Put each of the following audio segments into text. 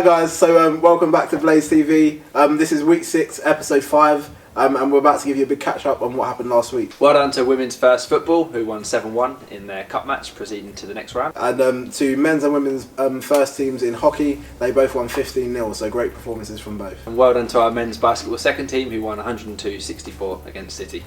Hi guys, so welcome back to Blaze TV. This is week 6, episode 5, and we're about to give you a big catch up on what happened last week. Well done to Women's First Football, who won 7-1 in their cup match, proceeding to the next round. And to men's and women's first teams in hockey, they both won 15-0, so great performances from both. And well done to our men's basketball second team, who won 102-64 against City.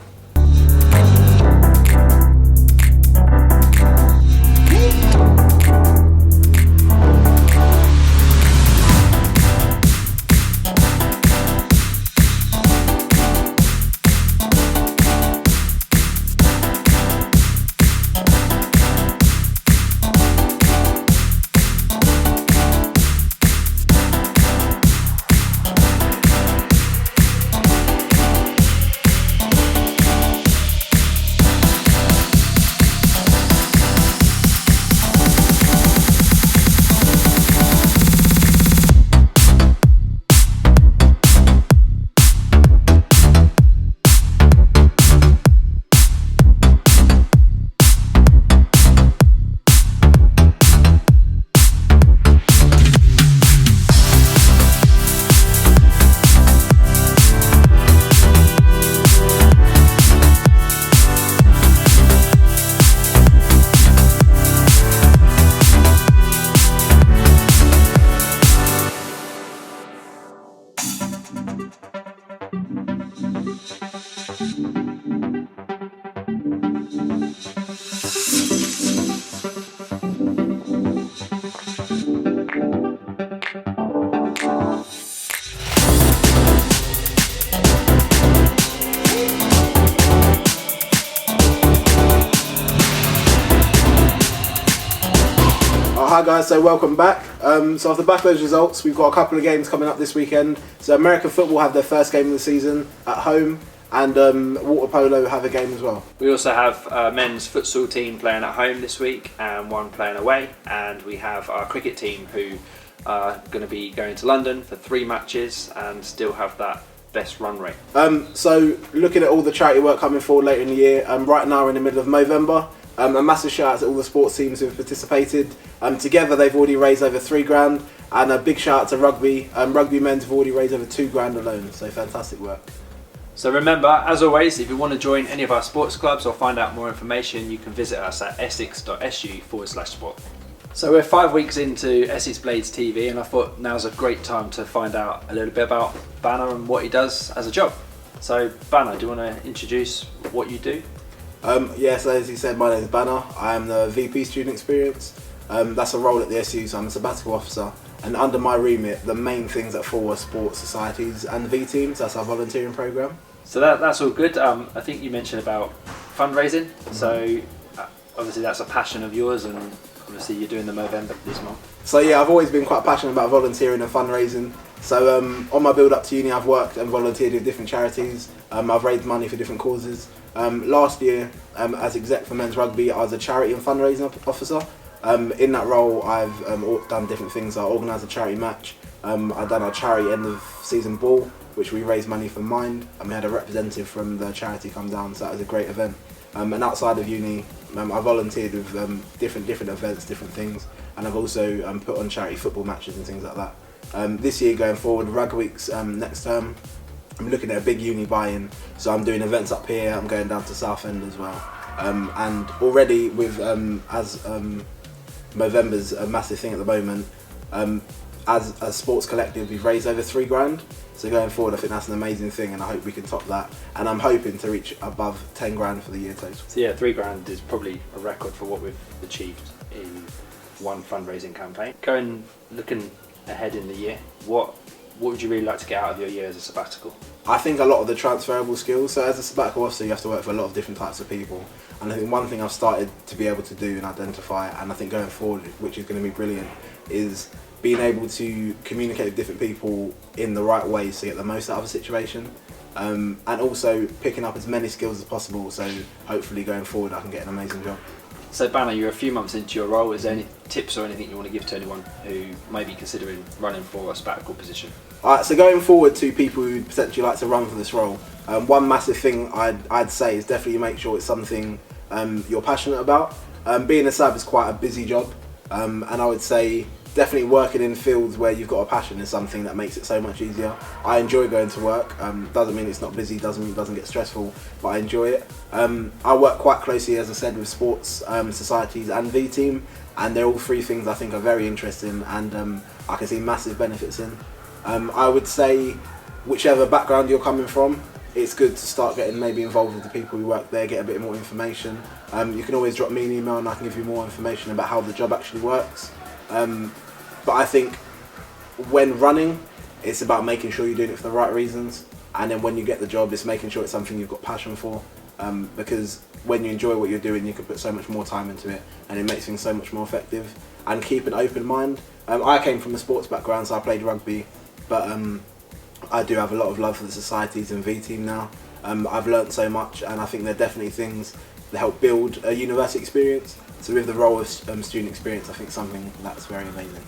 Hi guys, so welcome back. So off the back of those results, we've got a couple of games coming up this weekend. So American football have their first game of the season at home, and water polo have a game as well. We also have a men's futsal team playing at home this week and one playing away, and we have our cricket team who are going to be going to London for 3 matches and still have that best run rate. So looking at all the charity work coming forward later in the year, right now we're in the middle of Movember. A massive shout out to all the sports teams who have participated. Together they've already raised over £3,000, and a big shout out to rugby. Rugby men's have already raised over £2,000 alone, so fantastic work. So remember, as always, if you want to join any of our sports clubs or find out more information, you can visit us at essex.su/sport. So we're 5 weeks into Essex Blades TV, and I thought now's a great time to find out a little bit about Banner and what he does as a job. So Banner, do you want to introduce what you do? Yes, as you said, my name is Banner. I am the VP Student Experience. That's a role at the SU, so I'm a sabbatical officer. And under my remit, the main things that fall are sports societies and V teams. That's our volunteering programme. So that's all good. I think you mentioned about fundraising. So obviously that's a passion of yours, and obviously you're doing the Movember this month. So yeah, I've always been quite passionate about volunteering and fundraising. So on my build up to uni, I've worked and volunteered with different charities. I've raised money for different causes. Last year, as exec for men's rugby, I was a charity and fundraising officer. In that role, I've done different things. I organised a charity match. I've done our charity end of season ball, which we raised money for Mind, and we had a representative from the charity come down, so that was a great event. And outside of uni, I volunteered with different events, different things, and I've also put on charity football matches and things like that. This year going forward, Rugby Week's next term, I'm looking at a big uni buy-in, so I'm doing events up here, I'm going down to Southend as well. And already with, as Movember's a massive thing at the moment, as a sports collective we've raised over £3,000, so going forward I think that's an amazing thing, and I hope we can top that, and I'm hoping to reach above £10,000 for the year total. So yeah, £3,000 is probably a record for what we've achieved in one fundraising campaign. Looking ahead in the year, what would you really like to get out of your year as a sabbatical? I think a lot of the transferable skills. So as a sabbatical officer, you have to work for a lot of different types of people, and I think one thing I've started to be able to do and identify, and I think going forward, which is going to be brilliant, is being able to communicate with different people in the right ways to get the most out of a situation, and also picking up as many skills as possible, so hopefully going forward I can get an amazing job. So Banner, you're a few months into your role. Is there any tips or anything you want to give to anyone who may be considering running for a sabbatical position? Alright, so going forward to people who potentially like to run for this role, one massive thing I'd say is definitely make sure it's something you're passionate about. Being a sub is quite a busy job, and I would say definitely working in fields where you've got a passion is something that makes it so much easier. I enjoy going to work. Doesn't mean it's not busy, doesn't mean it doesn't get stressful, but I enjoy it. I work quite closely, as I said, with sports societies and V Team, and they're all three things I think are very interesting, and I can see massive benefits in. I would say, whichever background you're coming from, it's good to start getting maybe involved with the people who work there, get a bit more information. You can always drop me an email and I can give you more information about how the job actually works. But I think when running, it's about making sure you're doing it for the right reasons, and then when you get the job, it's making sure it's something you've got passion for, because when you enjoy what you're doing, you can put so much more time into it, and it makes things so much more effective. And keep an open mind. I came from a sports background, so I played rugby, but I do have a lot of love for the societies and V Team now. I've learnt so much, and I think they're definitely things that help build a university experience. So with the role of student experience, I think something that's very amazing.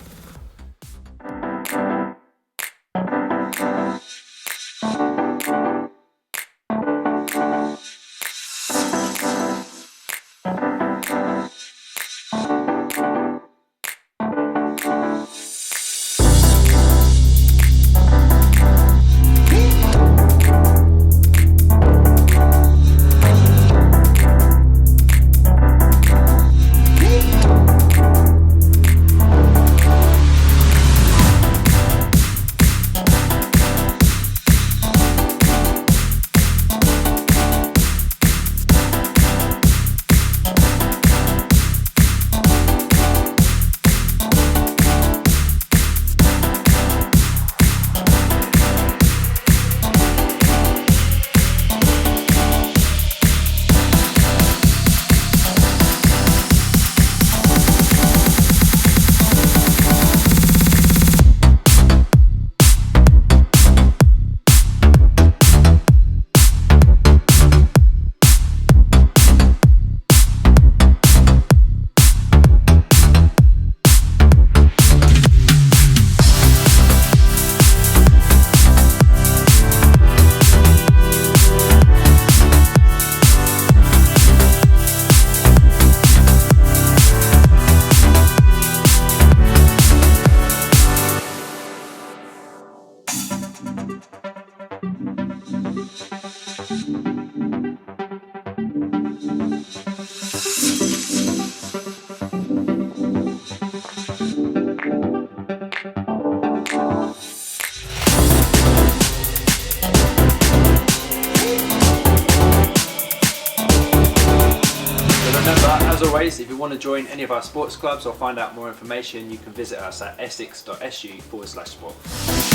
As always, if you want to join any of our sports clubs or find out more information, you can visit us at essex.su/sport.